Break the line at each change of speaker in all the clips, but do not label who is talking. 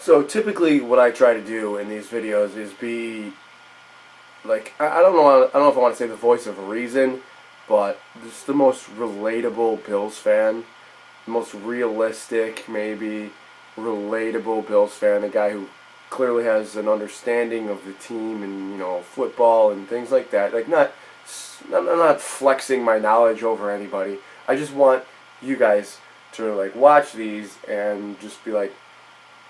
So typically, what I try to do in these videos is be like I don't know if I want to say the voice of reason, but just the most relatable Bills fan, the most realistic, maybe relatable Bills fan, a guy who clearly has an understanding of the team and football and things like that. Like I'm not flexing my knowledge over anybody. I just want you guys to like watch these and just be like,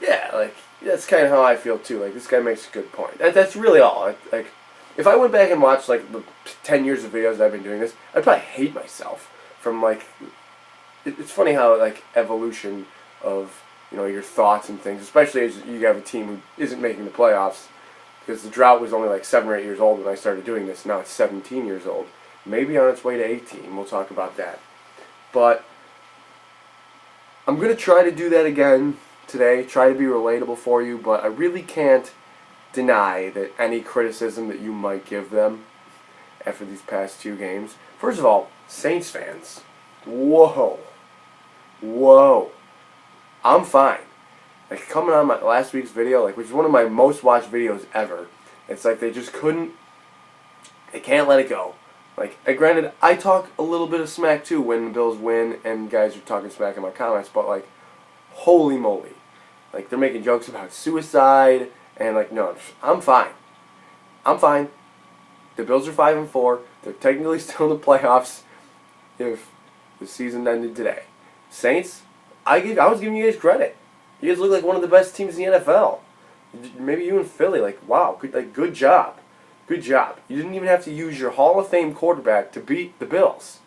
yeah, like that's kind of how I feel too. Like this guy makes a good point. That's really all. Like if I went back and watched like the 10 years of videos I've been doing this, I'd probably hate myself from like. It's funny how like evolution of your thoughts and things, especially as you have a team who isn't making the playoffs, because the drought was only like 7 or 8 years old when I started doing this. Now it's 17 years old, maybe on its way to 18. We'll talk about that, but I'm gonna try to do that again today, try to be relatable for you, but I really can't deny that any criticism that you might give them after these past 2 games. First of all, Saints fans, whoa, I'm fine. Like coming on my last week's video, like which is one of my most watched videos ever. It's like they can't let it go. Like, granted, I talk a little bit of smack too when the Bills win and guys are talking smack in my comments, but like, holy moly. Like, they're making jokes about suicide, and like, no, I'm fine. I'm fine. The Bills are 5-4. They're technically still in the playoffs if the season ended today. Saints, I was giving you guys credit. You guys look like one of the best teams in the NFL. Maybe you and Philly, like, wow, good job. Good job. You didn't even have to use your Hall of Fame quarterback to beat the Bills.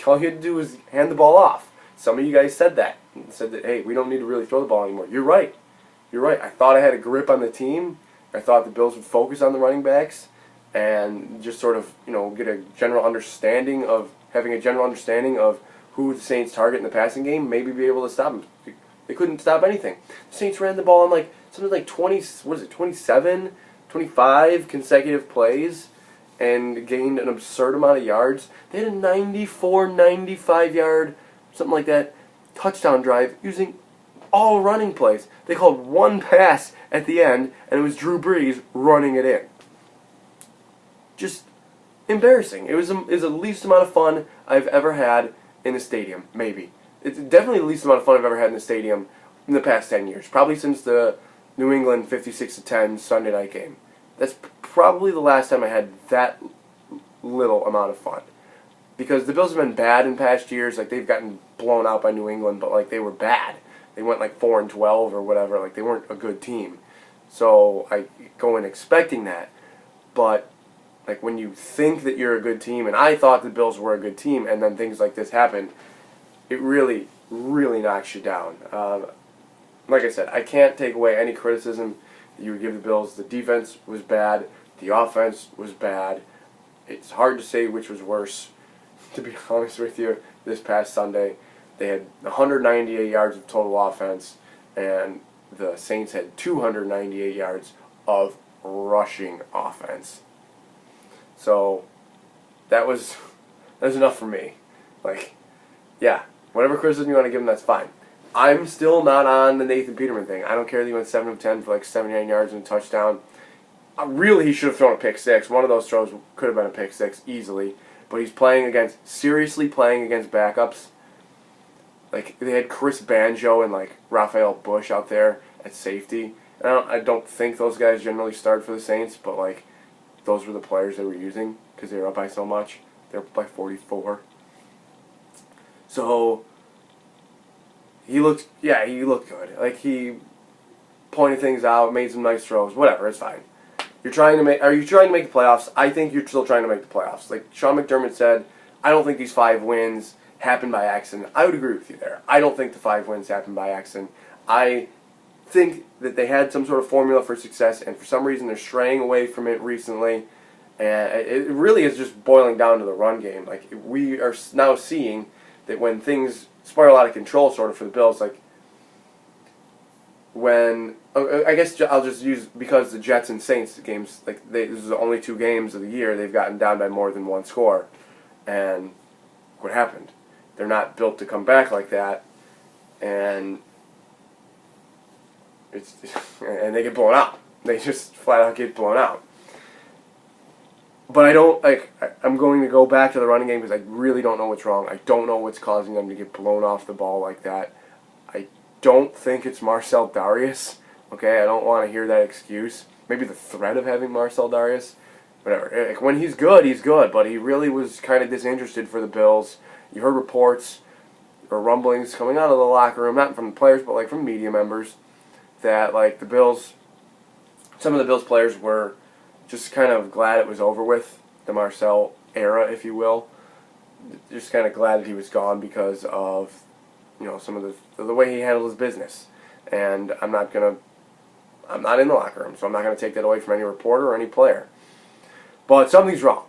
All you had to do was hand the ball off. Some of you guys said that. Said that, hey, we don't need to really throw the ball anymore. You're right. You're right. I thought I had a grip on the team. I thought the Bills would focus on the running backs and just sort of, get a general understanding of, having a general understanding of who the Saints target in the passing game, maybe be able to stop them. They couldn't stop anything. The Saints ran the ball on like something like 27, 25 consecutive plays and gained an absurd amount of yards. They had a 94, 95-yard, something like that, touchdown drive using all running plays. They called one pass at the end, and it was Drew Brees running it in. Just embarrassing. It was the least amount of fun I've ever had in a stadium, maybe. It's definitely the least amount of fun I've ever had in a stadium in the past 10 years. Probably since the New England 56-10 Sunday night game. That's probably the last time I had that little amount of fun. Because the Bills have been bad in past years. Like, they've gotten blown out by New England, but, like, they were bad. They went, like, 4-12 or whatever. Like, they weren't a good team. So I go in expecting that. But, like, when you think that you're a good team, and I thought the Bills were a good team, and then things like this happened, it really, really knocks you down. Like I said, I can't take away any criticism that you would give the Bills. The defense was bad. The offense was bad. It's hard to say which was worse, to be honest with you, this past Sunday. They had 198 yards of total offense, and the Saints had 298 yards of rushing offense. So that was enough for me. Like, yeah, whatever criticism you want to give him, that's fine. I'm still not on the Nathan Peterman thing. I don't care that he went 7 of 10 for like 79 yards and a touchdown. Really, he should have thrown a pick six. One of those throws could have been a pick six easily. But he's seriously playing against backups. Like, they had Chris Banjo and like Raphael Bush out there at safety. And I don't think those guys generally start for the Saints, but like, those were the players they were using because they were up by so much. They were up by 44. So he looked good. Like, he pointed things out, made some nice throws, whatever, it's fine. Are you trying to make the playoffs? I think you're still trying to make the playoffs. Like Sean McDermott said, I don't think these 5 wins happened by accident. I would agree with you there. I don't think the 5 wins happened by accident. I think that they had some sort of formula for success, and for some reason they're straying away from it recently. And it really is just boiling down to the run game. Like, we are now seeing that when things spiral out of control, sort of, for the Bills, like, when, I guess I'll just use, because the Jets and Saints games, like, this is the only 2 games of the year they've gotten down by more than 1 score. And what happened? They're not built to come back like that. And It's and they get blown out. They just flat out get blown out. But I don't I'm going to go back to the running game because I really don't know what's wrong. I don't know what's causing them to get blown off the ball like that. I don't think it's Marcell Dareus. Okay, I don't want to hear that excuse. Maybe the threat of having Marcell Dareus. Whatever. Like, when he's good, but he really was kind of disinterested for the Bills. You heard reports or rumblings coming out of the locker room, not from the players, but like from media members, that like the Bills, some of the Bills players were just kind of glad it was over with, the Marcell era, if you will. Just kind of glad that he was gone because of, you know, some of the way he handled his business. And I'm not in the locker room, so I'm not going to take that away from any reporter or any player. But something's wrong.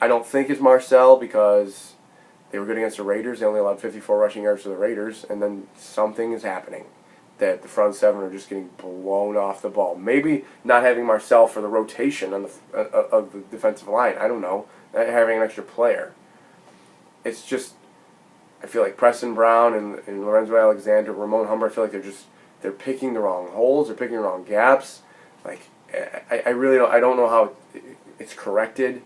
I don't think it's Marcell because they were good against the Raiders. They only allowed 54 rushing yards to the Raiders, and then something is happening that the front seven are just getting blown off the ball. Maybe not having Marcell for the rotation on of the defensive line. I don't know. Not having an extra player. It's just, I feel like Preston Brown and Lorenzo Alexander, Ramon Humber, I feel like they're picking the wrong holes. They're picking the wrong gaps. Like, I really don't know how it's corrected,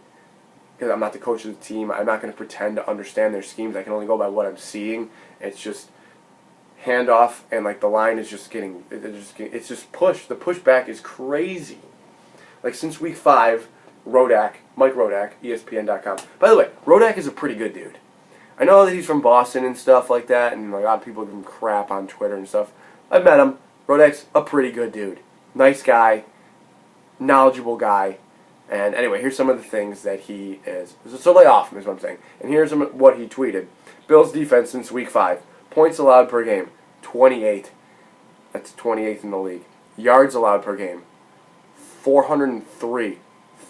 because I'm not the coach of the team. I'm not going to pretend to understand their schemes. I can only go by what I'm seeing. It's just handoff, and like the line is just getting, it's just push. The pushback is crazy. Like since week 5, Mike Rodak, ESPN.com. By the way, Rodak is a pretty good dude. I know that he's from Boston and stuff like that, and a lot of people give him crap on Twitter and stuff. I've met him. Rodak's a pretty good dude. Nice guy, knowledgeable guy. And anyway, here's some of the things that he is. So lay off him is what I'm saying. And here's what he tweeted. Bills defense since week 5. Points allowed per game, 28. That's 28th in the league. Yards allowed per game, 403,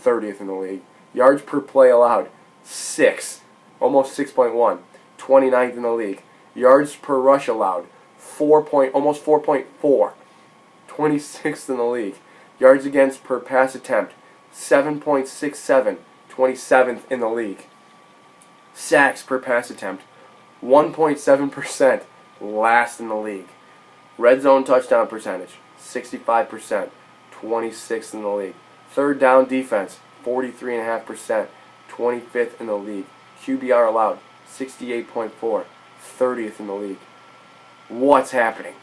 30th in the league. Yards per play allowed, 6, almost 6.1, 29th in the league. Yards per rush allowed, almost 4.4, 26th in the league. Yards against per pass attempt, 7.67, 27th in the league. Sacks per pass attempt, 1.7%, last in the league. Red zone touchdown percentage, 65%, 26th in the league. Third down defense, 43.5%, 25th in the league. QBR allowed, 68.4, 30th in the league. What's happening?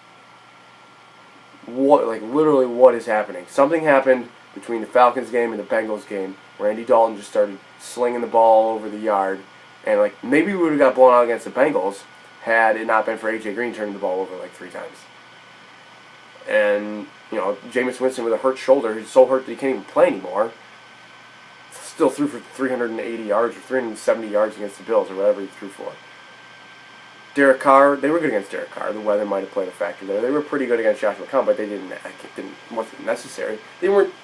Literally what is happening? Something happened between the Falcons game and the Bengals game where Andy Dalton just started slinging the ball over the yard. And like maybe we would have got blown out against the Bengals had it not been for A.J. Green turning the ball over like 3 times. And, you know, Jameis Winston with a hurt shoulder, he's so hurt that he can't even play anymore, still threw for 380 yards or 370 yards against the Bills or whatever he threw for. Derek Carr, they were good against Derek Carr. The weather might have played a factor there. They were pretty good against Josh McCown, but it wasn't necessary. They weren't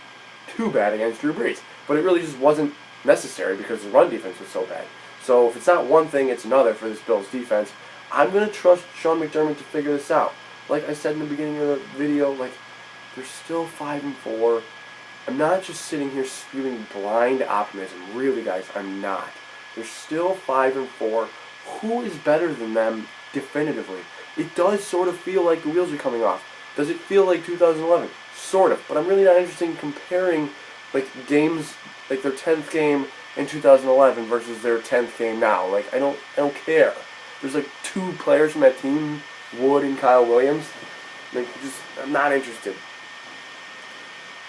too bad against Drew Brees, but it really just wasn't necessary because the run defense was so bad. So if it's not one thing, it's another for this Bills defense. I'm going to trust Sean McDermott to figure this out. Like I said in the beginning of the video, like, they're still 5-4. I'm not just sitting here spewing blind optimism. Really, guys, I'm not. They're still 5-4. Who is better than them definitively? It does sort of feel like the wheels are coming off. Does it feel like 2011? Sort of. But I'm really not interested in comparing like games, like their 10th game in 2011 versus their 10th game now. Like I don't care. There's like 2 players from that team, Wood and Kyle Williams. Like I'm not interested.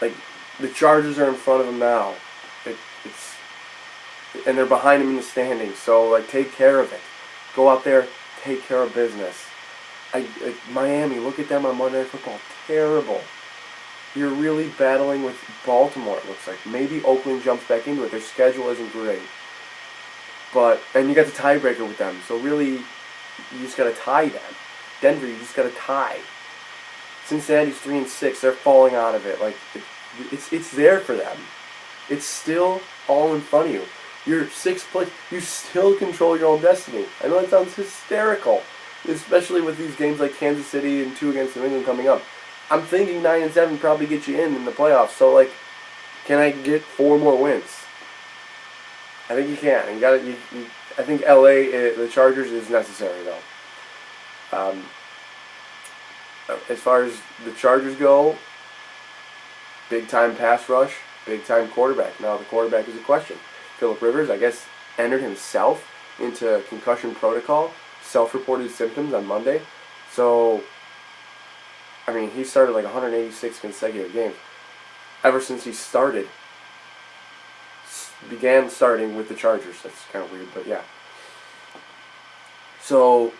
Like the Chargers are in front of them now. And they're behind him in the standings. So like take care of it. Go out there, take care of business. Miami, look at them on Monday Night Football. Terrible. You're really battling with Baltimore, it looks like. Maybe Oakland jumps back into it. Their schedule isn't great. And you got the tiebreaker with them. So really, you just got to tie them. Denver, you just got to tie. Cincinnati's 3-6. They're falling out of it. Like it's there for them. It's still all in front of you. You're 6th place. You still control your own destiny. I know that sounds hysterical, especially with these games like Kansas City and 2 against New England coming up. I'm thinking 9-7 probably get you in the playoffs. So like, can I get 4 more wins? I think you can. I think LA, the Chargers is necessary though. as far as the Chargers go, big time pass rush, big time quarterback. Now the quarterback is a question. Phillip Rivers, I guess, entered himself into concussion protocol, self-reported symptoms on Monday. So, I mean, he started like 186 consecutive games. Ever since he began starting with the Chargers. That's kind of weird, but yeah. So,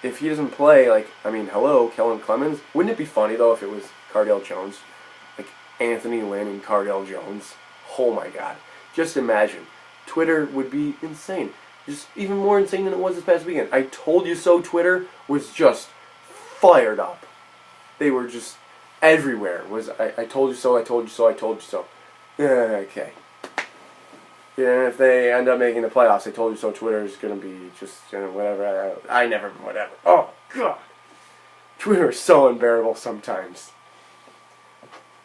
if he doesn't play, like, I mean, hello, Kellen Clemens. Wouldn't it be funny, though, if it was Cardale Jones? Like, Anthony Lynn and Cardale Jones. Oh, my God. Just imagine. Twitter would be insane. Just even more insane than it was this past weekend. I told you so Twitter was just fired up. They were just everywhere. I told you so, I told you so, I told you so. Okay. Yeah, and if they end up making the playoffs, I told you so Twitter is going to be just, whatever. Whatever. Oh, God. Twitter is so unbearable sometimes.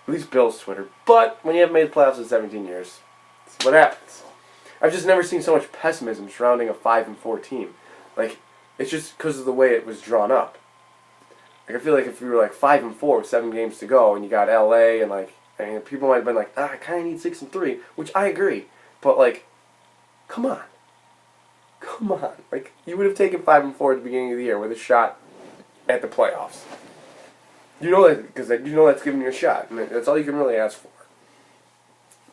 At least Bill's Twitter. But when you haven't made the playoffs in 17 years, that's what happens. I've just never seen so much pessimism surrounding a 5-4 team. Like, it's just because of the way it was drawn up. Like, I feel like if we were like 5-4 with 7 games to go, and you got LA, and like, I mean, people might have been like, I kind of need 6-3, which I agree. But like, come on. Like, you would have taken 5-4 at the beginning of the year with a shot at the playoffs. You know that because you know that's giving you a shot, and that's all you can really ask for.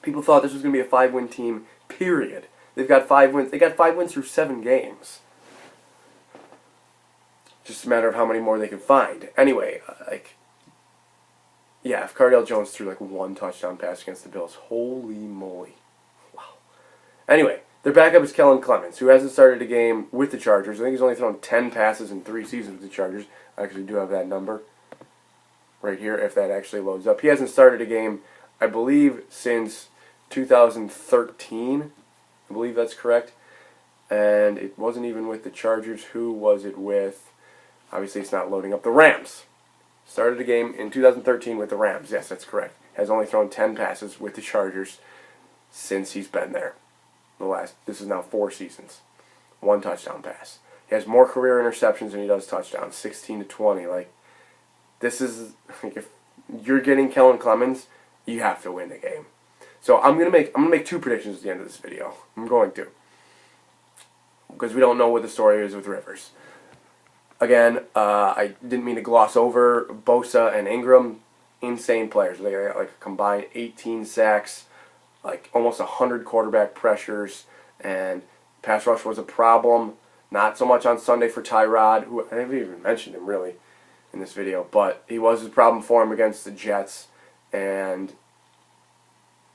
People thought this was going to be a 5-win team. Period. They've got 5 wins. They got 5 wins through 7 games. Just a matter of how many more they can find. Anyway, yeah, if Cardale Jones threw like 1 touchdown pass against the Bills, holy moly. Wow. Anyway, their backup is Kellen Clemens, who hasn't started a game with the Chargers. I think he's only thrown 10 passes in 3 seasons with the Chargers. I actually do have that number right here, if that actually loads up. He hasn't started a game, I believe, since 2013. I believe that's correct. And it wasn't even with the Chargers. Who was it with? Obviously, it's not loading up. The Rams. Started a game in 2013 with the Rams. Yes, that's correct. Has only thrown 10 passes with the Chargers since he's been there. This is now 4 seasons. 1 touchdown pass. He has more career interceptions than he does touchdowns. 16-20. Like, this is, like, if you're getting Kellen Clemens, you have to win the game. So I'm gonna make 2 predictions at the end of this video. I'm going to, because we don't know what the story is with Rivers. Again, I didn't mean to gloss over Bosa and Ingram. Insane players. They got like a combined 18 sacks, like almost 100 quarterback pressures, and pass rush was a problem. Not so much on Sunday for Tyrod, who I haven't even mentioned him really in this video, but he was a problem for him against the Jets, and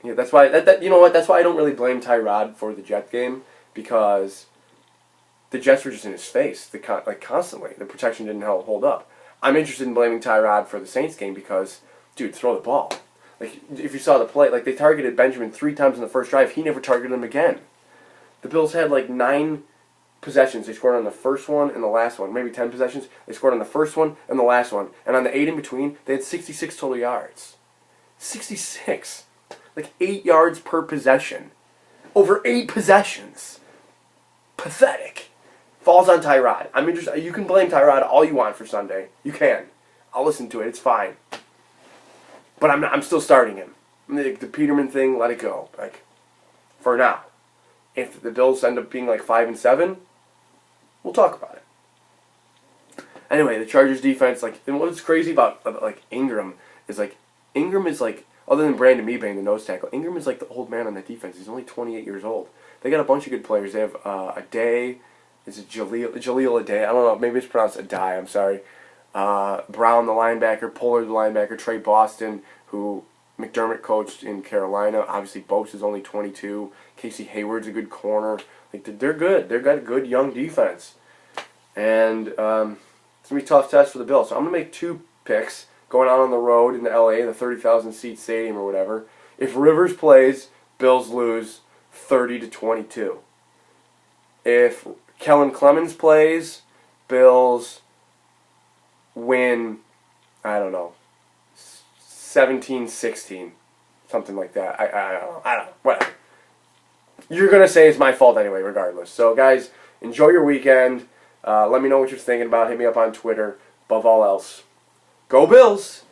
yeah, that's why you know what? That's why I don't really blame Tyrod for the Jet game, because the Jets were just in his face, like constantly. The protection didn't hold up. I'm interested in blaming Tyrod for the Saints game because, dude, throw the ball. Like, if you saw the play, like, they targeted Benjamin 3 times in the first drive. He never targeted him again. The Bills had like 9 possessions. They scored on the first one and the last one. Maybe 10 possessions. They scored on the first one and the last one. And on the 8 in between, they had 66 total yards. 66. Like 8 yards per possession. Over 8 possessions. Pathetic. Falls on Tyrod. I'm interested. You can blame Tyrod all you want for Sunday. You can. I'll listen to it. It's fine. But I'm still starting him. The Peterman thing, let it go. Like, for now. If the Bills end up being like 5-7, we'll talk about it. Anyway, the Chargers defense, like, and what's crazy about like Ingram is like, other than Brandon Mebane, the nose tackle, Ingram is like the old man on that defense. He's only 28 years old. They got a bunch of good players. They have Aday. Is it Jaleel Aday? I don't know. Maybe it's pronounced Aday. I'm sorry. Brown, the linebacker. Pollard, the linebacker. Trey Boston, who McDermott coached in Carolina. Obviously, Bosa is only 22. Casey Hayward's a good corner. Like, they're good. They've got a good young defense. And it's going to be a tough test for the Bills. So I'm going to make 2 picks going out on the road in the LA, the 30,000-seat stadium or whatever. If Rivers plays, Bills lose 30-22. If Kellen Clemens plays, Bills win, I don't know, 17-16. Something like that. I don't know. Whatever. You're going to say it's my fault anyway, regardless. So, guys, enjoy your weekend. Let me know what you're thinking about. Hit me up on Twitter. above all else, go Bills!